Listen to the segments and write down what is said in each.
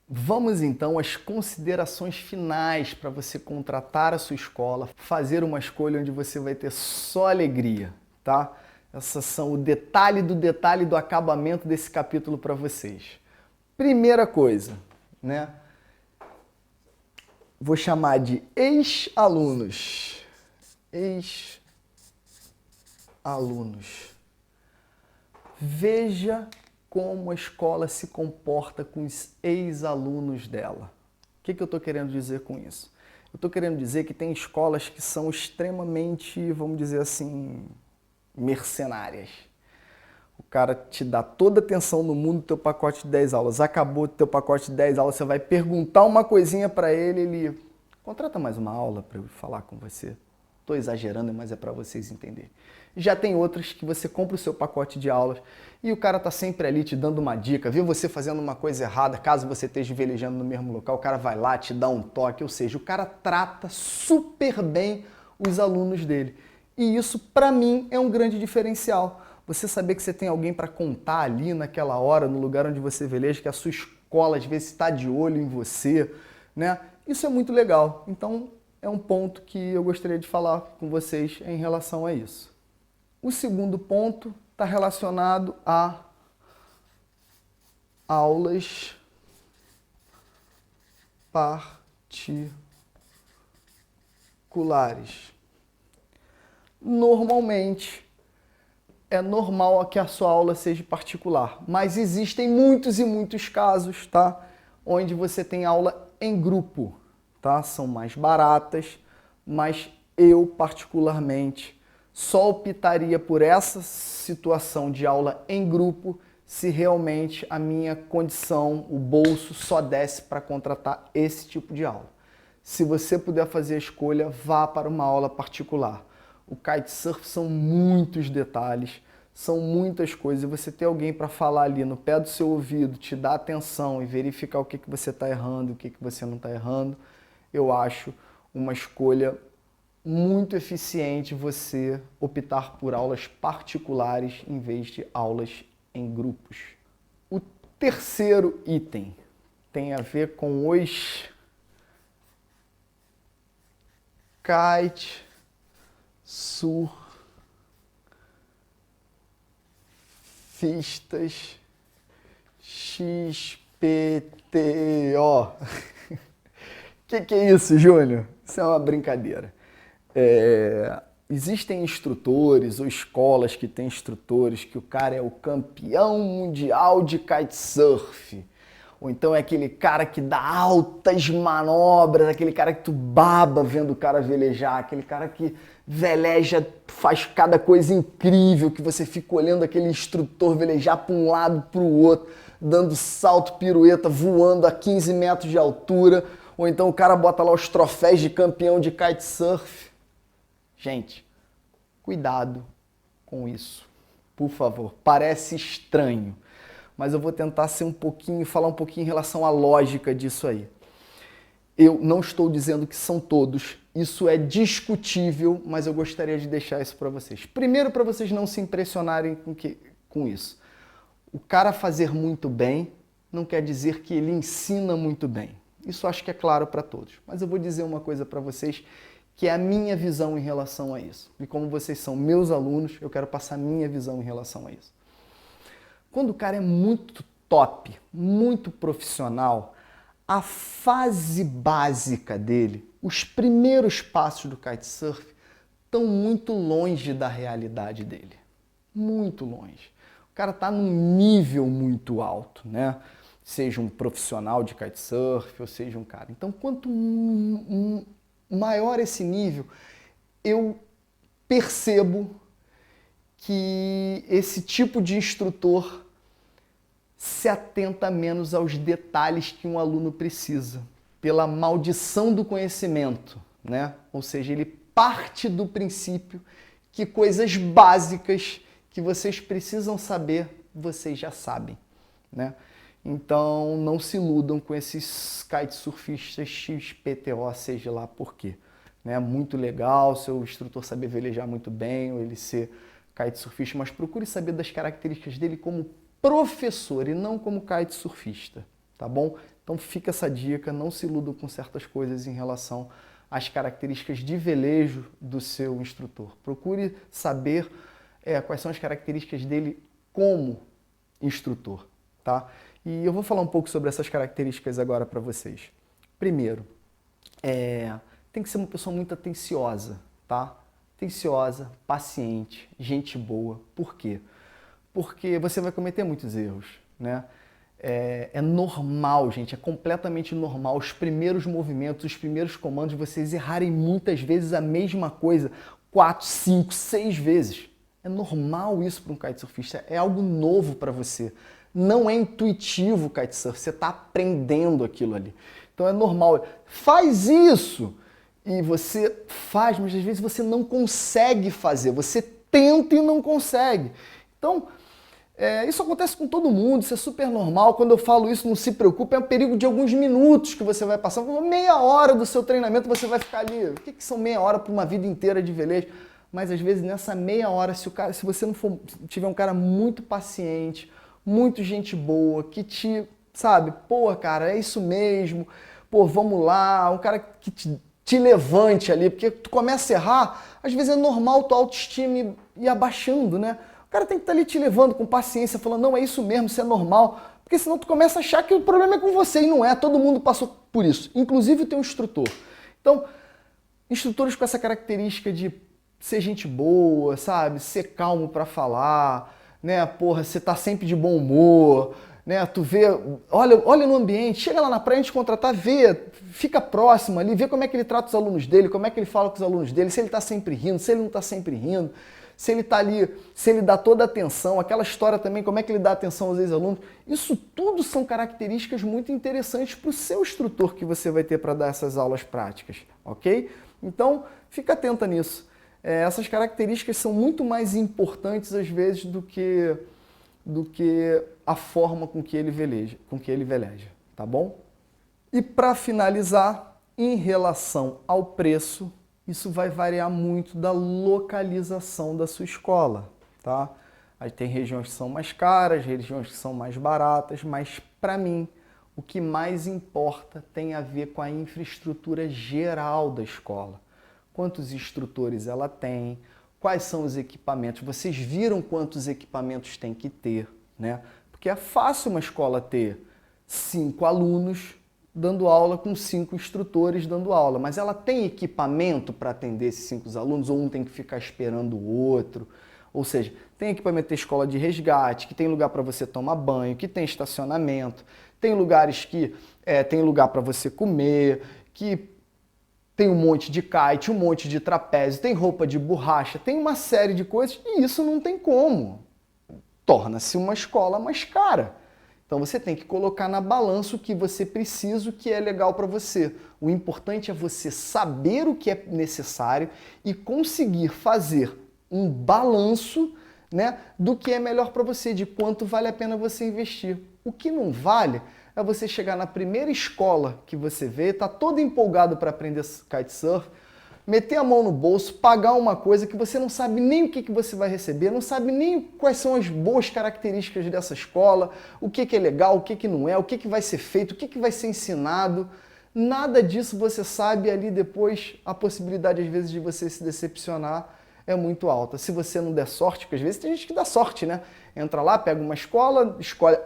Vamos então às considerações finais para você contratar a sua escola, fazer uma escolha onde você vai ter só alegria, tá? Essas são o detalhe do acabamento desse capítulo para vocês. Primeira coisa, né? Vou chamar de ex-alunos. Ex-alunos. Veja como a escola se comporta com os ex-alunos dela. O que eu estou querendo dizer com isso? Eu estou querendo dizer que tem escolas que são extremamente, vamos dizer assim, mercenárias. O cara te dá toda a atenção no mundo do teu pacote de 10 aulas. Acabou o teu pacote de 10 aulas, você vai perguntar uma coisinha para ele, ele contrata mais uma aula para eu falar com você. Estou exagerando, mas é para vocês entenderem. Já tem outras que você compra o seu pacote de aulas e o cara tá sempre ali te dando uma dica, viu você fazendo uma coisa errada, caso você esteja velejando no mesmo local, o cara vai lá, te dá um toque, ou seja, o cara trata super bem os alunos dele. E isso, para mim, é um grande diferencial. Você saber que você tem alguém para contar ali naquela hora, no lugar onde você veleja, que a sua escola às vezes está de olho em você, né? Isso é muito legal. Então, é um ponto que eu gostaria de falar com vocês em relação a isso. O segundo ponto está relacionado a aulas particulares. Normalmente, é normal que a sua aula seja particular, mas existem muitos e muitos casos, tá? Onde você tem aula em grupo, tá? São mais baratas, mas eu particularmente só optaria por essa situação de aula em grupo se realmente a minha condição, o bolso só desse para contratar esse tipo de aula. Se você puder fazer a escolha, vá para uma aula particular. O kitesurf são muitos detalhes, são muitas coisas, e você ter alguém para falar ali no pé do seu ouvido, te dar atenção e verificar o que você está errando, o que você não está errando, eu acho uma escolha muito eficiente você optar por aulas particulares em vez de aulas em grupos. O terceiro item tem a ver com os kitesurfistas XPTO. Que é isso, Júnior? Isso é uma brincadeira. Existem instrutores ou escolas que têm instrutores que o cara é o campeão mundial de kitesurf. Ou então é aquele cara que dá altas manobras, aquele cara que tu baba vendo o cara velejar, aquele cara que veleja, faz cada coisa incrível, que você fica olhando aquele instrutor velejar para um lado, para o outro, dando salto, pirueta, voando a 15 metros de altura. Ou então o cara bota lá os troféus de campeão de kitesurf. Gente, cuidado com isso, por favor. Parece estranho, mas eu vou tentar falar um pouquinho em relação à lógica disso aí. Eu não estou dizendo que são todos, isso é discutível, mas eu gostaria de deixar isso para vocês. Primeiro, para vocês não se impressionarem com isso. O cara fazer muito bem não quer dizer que ele ensina muito bem. Isso acho que é claro para todos. Mas eu vou dizer uma coisa para vocês que é a minha visão em relação a isso. E como vocês são meus alunos, eu quero passar a minha visão em relação a isso. Quando o cara é muito top, muito profissional, a fase básica dele, os primeiros passos do kitesurf, estão muito longe da realidade dele. Muito longe. O cara está num nível muito alto, né? Seja um profissional de kitesurf, ou seja um cara. Então, quanto maior esse nível, eu percebo que esse tipo de instrutor se atenta menos aos detalhes que um aluno precisa, pela maldição do conhecimento, né? Ou seja, ele parte do princípio que coisas básicas que vocês precisam saber, vocês já sabem, né? Então, não se iludam com esses kitesurfistas XPTO, seja lá por quê. Né? Muito legal seu instrutor saber velejar muito bem, ou ele ser kitesurfista, mas procure saber das características dele como professor e não como kitesurfista. tá bom? Então fica essa dica, não se iludam com certas coisas em relação às características de velejo do seu instrutor. Procure saber quais são as características dele como instrutor, tá? E eu vou falar um pouco sobre essas características agora para vocês. Primeiro, tem que ser uma pessoa muito atenciosa, tá? Atenciosa, paciente, gente boa. Por quê? Porque você vai cometer muitos erros, né? É normal, gente, é completamente normal os primeiros movimentos, os primeiros comandos, vocês errarem muitas vezes a mesma coisa, 4, 5, 6 vezes. É normal isso para um kitesurfista, é algo novo para você. Não é intuitivo o kitesurf, você está aprendendo aquilo ali. Então é normal. Faz isso! E você faz, mas às vezes você não consegue fazer, você tenta e não consegue. Então, isso acontece com todo mundo, isso é super normal. Quando eu falo isso, não se preocupe, é um período de alguns minutos que você vai passar. Meia hora do seu treinamento você vai ficar ali. O que são meia hora para uma vida inteira de velejo? Mas às vezes nessa meia hora, se você não tiver um cara muito paciente, muito gente boa, que pô, cara, é isso mesmo, pô, vamos lá, um cara que te levante ali, porque tu começa a errar, às vezes é normal tua autoestima ir abaixando, né? O cara tem que estar ali te levando com paciência, falando, não, é isso mesmo, isso é normal, porque senão tu começa a achar que o problema é com você, e não é, todo mundo passou por isso, inclusive o teu instrutor. Então, instrutores com essa característica de ser gente boa, sabe, ser calmo para falar, né, porra, você tá sempre de bom humor, né, tu vê, olha no ambiente, chega lá na praia antes de contratar, vê, fica próximo ali, vê como é que ele trata os alunos dele, como é que ele fala com os alunos dele, se ele tá sempre rindo, se ele não tá sempre rindo, se ele tá ali, se ele dá toda a atenção, aquela história também, como é que ele dá atenção aos ex-alunos, isso tudo são características muito interessantes para o seu instrutor que você vai ter para dar essas aulas práticas, ok? Então, fica atenta nisso. Essas características são muito mais importantes às vezes do que a forma com que ele veleja, tá bom? E para finalizar, em relação ao preço, isso vai variar muito da localização da sua escola, tá? Aí tem regiões que são mais caras, regiões que são mais baratas, mas para mim, o que mais importa tem a ver com a infraestrutura geral da escola. Quantos instrutores ela tem, quais são os equipamentos, vocês viram quantos equipamentos tem que ter, né? Porque é fácil uma escola ter 5 alunos dando aula com 5 instrutores dando aula, mas ela tem equipamento para atender esses 5 alunos ou um tem que ficar esperando o outro? Ou seja, tem equipamento de escola de resgate, que tem lugar para você tomar banho, que tem estacionamento, tem lugares que tem lugar para você comer, que tem um monte de kite, um monte de trapézio, tem roupa de borracha, tem uma série de coisas e isso não tem como. Torna-se uma escola mais cara. Então você tem que colocar na balança o que você precisa, o que é legal para você. O importante é você saber o que é necessário e conseguir fazer um balanço, né, do que é melhor para você, de quanto vale a pena você investir. O que não vale é você chegar na primeira escola que você vê, tá todo empolgado para aprender kitesurf, meter a mão no bolso, pagar uma coisa que você não sabe nem o que você vai receber, não sabe nem quais são as boas características dessa escola, o que é legal, o que não é, o que vai ser feito, o que vai ser ensinado. Nada disso você sabe, ali depois a possibilidade às vezes de você se decepcionar é muito alta. Se você não der sorte, porque às vezes tem gente que dá sorte, né? Entra lá, pega uma escola, escolhe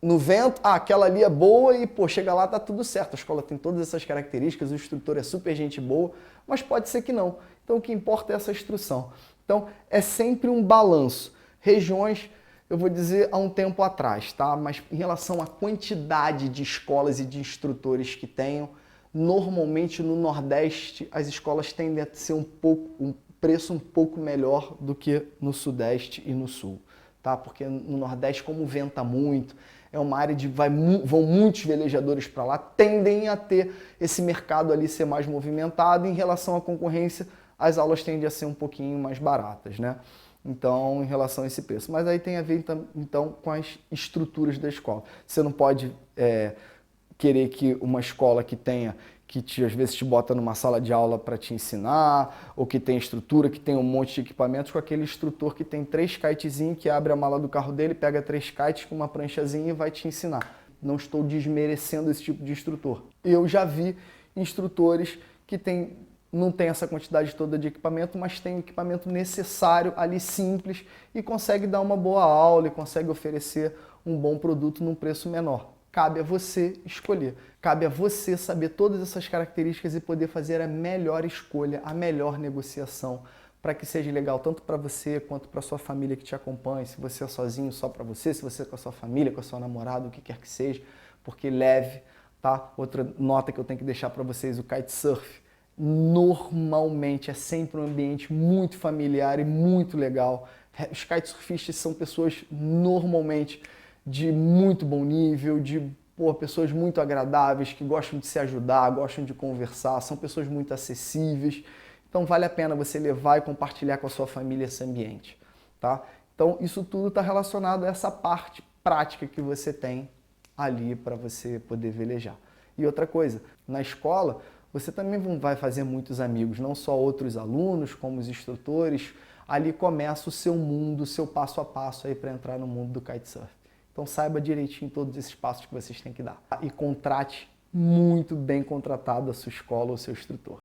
no vento, aquela ali é boa e, pô, chega lá, tá tudo certo. A escola tem todas essas características, o instrutor é super gente boa, mas pode ser que não. Então, o que importa é essa instrução. Então, é sempre um balanço. Regiões, eu vou dizer, há um tempo atrás, tá? Mas em relação à quantidade de escolas e de instrutores que tenham, normalmente no Nordeste, as escolas tendem a ser um preço um pouco melhor do que no Sudeste e no Sul, tá? Porque no Nordeste, como venta muito, é uma área de vão muitos velejadores para lá, tendem a ter esse mercado ali ser mais movimentado. Em relação à concorrência, as aulas tendem a ser um pouquinho mais baratas, né? Então, em relação a esse preço. Mas aí tem a ver, então, com as estruturas da escola. Você não pode querer que uma escola que tenha, às vezes te bota numa sala de aula para te ensinar, ou que tem estrutura, que tem um monte de equipamentos, com aquele instrutor que tem 3 kitezinhos, que abre a mala do carro dele, pega 3 kites com uma pranchazinha e vai te ensinar. não estou desmerecendo esse tipo de instrutor. Eu já vi instrutores que não tem essa quantidade toda de equipamento, mas tem o equipamento necessário ali simples e consegue dar uma boa aula e consegue oferecer um bom produto num preço menor. Cabe a você escolher, cabe a você saber todas essas características e poder fazer a melhor escolha, a melhor negociação para que seja legal tanto para você quanto para sua família que te acompanhe, se você é sozinho, só para você, se você é com a sua família, com a sua namorada, o que quer que seja, porque leve, tá? Outra nota que eu tenho que deixar para vocês, o kitesurf normalmente é sempre um ambiente muito familiar e muito legal. Os kitesurfistas são pessoas normalmente de muito bom nível, pessoas muito agradáveis, que gostam de se ajudar, gostam de conversar, são pessoas muito acessíveis. Então vale a pena você levar e compartilhar com a sua família esse ambiente, tá? Então isso tudo está relacionado a essa parte prática que você tem ali para você poder velejar. E outra coisa, na escola você também vai fazer muitos amigos, não só outros alunos, como os instrutores. Ali começa o seu mundo, o seu passo a passo aí para entrar no mundo do kitesurf. Então saiba direitinho todos esses passos que vocês têm que dar. E contrate muito bem contratado a sua escola ou seu instrutor.